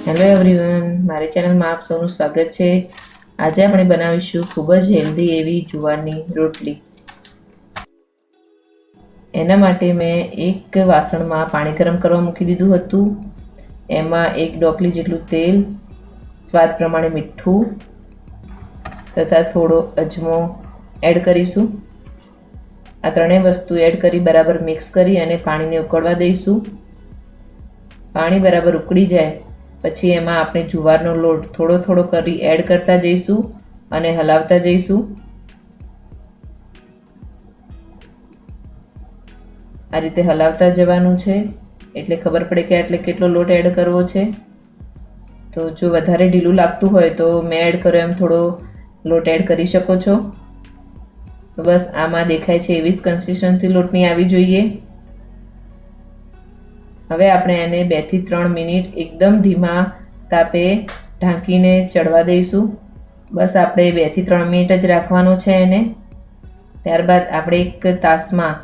Hello everyone, મારી ચેનલમાં આપ સૌનું સ્વાગત છે। આજે આપણે બનાવીશું ખૂબ જ હેલ્ધી એવી જુવારની રોટલી। એના માટે મેં એક વાસણમાં પાણી ગરમ કરવા મૂકી દીધું હતું। એમાં એક ડોકલી જેટલું તેલ, સ્વાદ પ્રમાણે મીઠું તથા થોડો અજમો એડ કરીશું। આ ત્રણેય વસ્તુ એડ કરી બરાબર મિક્સ કરી અને પાણીને ઉકળવા દઈશું। પાણી બરાબર ઉકળી જાય પછી એમાં આપણે જુવારનો લોટ થોડો થોડો કરી એડ કરતા જઈશું અને હલાવતા જઈશું। આ રીતે હલાવતા જવાનું છે એટલે ખબર પડે કે આટલે કેટલો લોટ એડ કરવો છે। તો જો વધારે ઢીલું લાગતું હોય તો મેં એડ કર્યો એમ થોડો લોટ એડ કરી શકો છો। તો બસ આમાં દેખાય છે એવી જ કન્સિસ્ટન્સી લોટની આવી જોઈએ। હવે આપણે એને 2 થી 3 મિનિટ એકદમ ધીમા તાપે ઢાંકીને ચડવા દઈશું। બસ આપણે 2 થી 3 મિનિટ જ રાખવાનું છે એને। ત્યારબાદ આપણે એક તાસમાં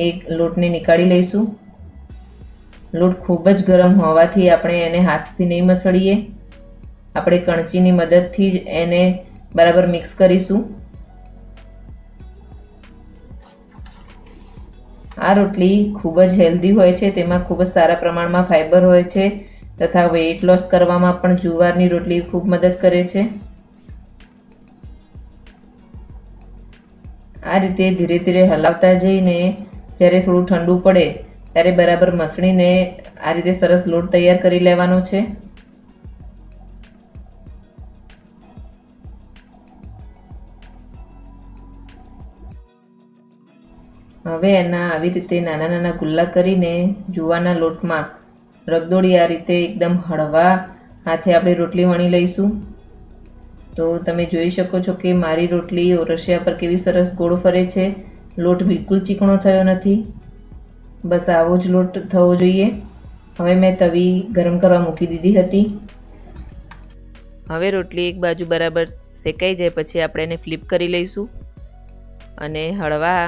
એક લોટને નીકાળી લઈશું। લોટ ખૂબ જ ગરમ હોવાથી આપણે એને હાથથી નહીં મસળીએ, આપણે કણચીની મદદથી જ એને બરાબર મિક્સ કરીશું। આ રોટલી ખૂબ જ હેલ્ધી હોય છે, તેમાં ખૂબ જ સારા પ્રમાણમાં ફાઇબર હોય છે તથા વેઇટ લોસ કરવામાં પણ જુવારની રોટલી ખૂબ મદદ કરે છે। આ રીતે ધીરે ધીરે હલાવતા જઈને જ્યારે થોડું ઠંડુ પડે ત્યારે બરાબર મસળીને આ રીતે સરસ લોટ તૈયાર કરી લેવાનો છે। હવે એના આવી રીતે નાના નાના ગુલ્લા કરીને જુવારના લોટમાં રગદોળી આ રીતે એકદમ હળવા હાથે આપણે રોટલી વણી લઈશું। તો તમે જોઈ શકો છો કે મારી રોટલી ઓરસિયા પર કેવી સરસ ગોળ ફરે છે। લોટ બિલકુલ ચીકણો થયો નથી, બસ આવો જ લોટ થવો જોઈએ। હવે મેં તવી ગરમ કરવા મૂકી દીધી હતી। હવે રોટલી એક બાજુ બરાબર શેકાઈ જાય પછી આપણે એને ફ્લિપ કરી લઈશું અને હળવા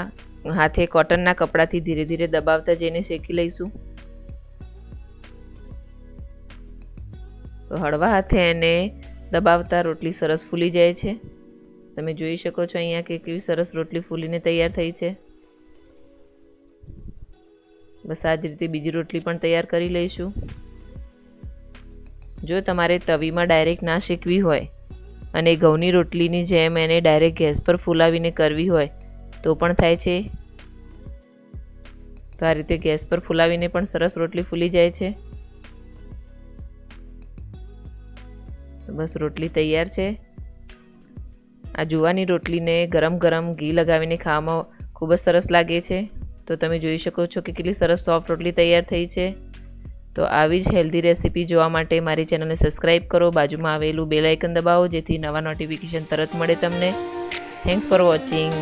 હાથે કોટનના કપડાથી ધીરે ધીરે દબાવતા જઈને શેકી લઈશું। તો હળવા હાથે એને દબાવતા રોટલી સરસ ફૂલી જાય છે। તમે જોઈ શકો છો અહીંયા કે કેવી સરસ રોટલી ફૂલીને તૈયાર થઈ છે। બસ આ જ રીતે બીજી રોટલી પણ તૈયાર કરી લઈશું। જો તમારે તવીમાં ડાયરેક્ટ ના શેકવી હોય અને ઘઉંની રોટલીની જેમ એને ડાયરેક્ટ ગેસ પર ફૂલાવીને કરવી હોય તો પણ થાય છે। તો આ રીતે ગેસ પર ફૂલાવીને પણ સરસ રોટલી ફૂલી જાય છે। તો બસ રોટલી તૈયાર છે। આ જુવારની રોટલીને ગરમ ગરમ ઘી લગાવીને ખાવામાં ખૂબ જ સરસ લાગે છે। તો તમે જોઈ શકો છો કે કેટલી સરસ સોફ્ટ રોટલી તૈયાર થઈ છે। તો આવી જ હેલ્ધી રેસીપી જોવા માટે મારી ચેનલને સબસ્ક્રાઈબ કરો, બાજુમાં આવેલું બેલ આઇકન દબાવો જેથી નવા નોટિફિકેશન તરત મળે તમને। Thanks for watching.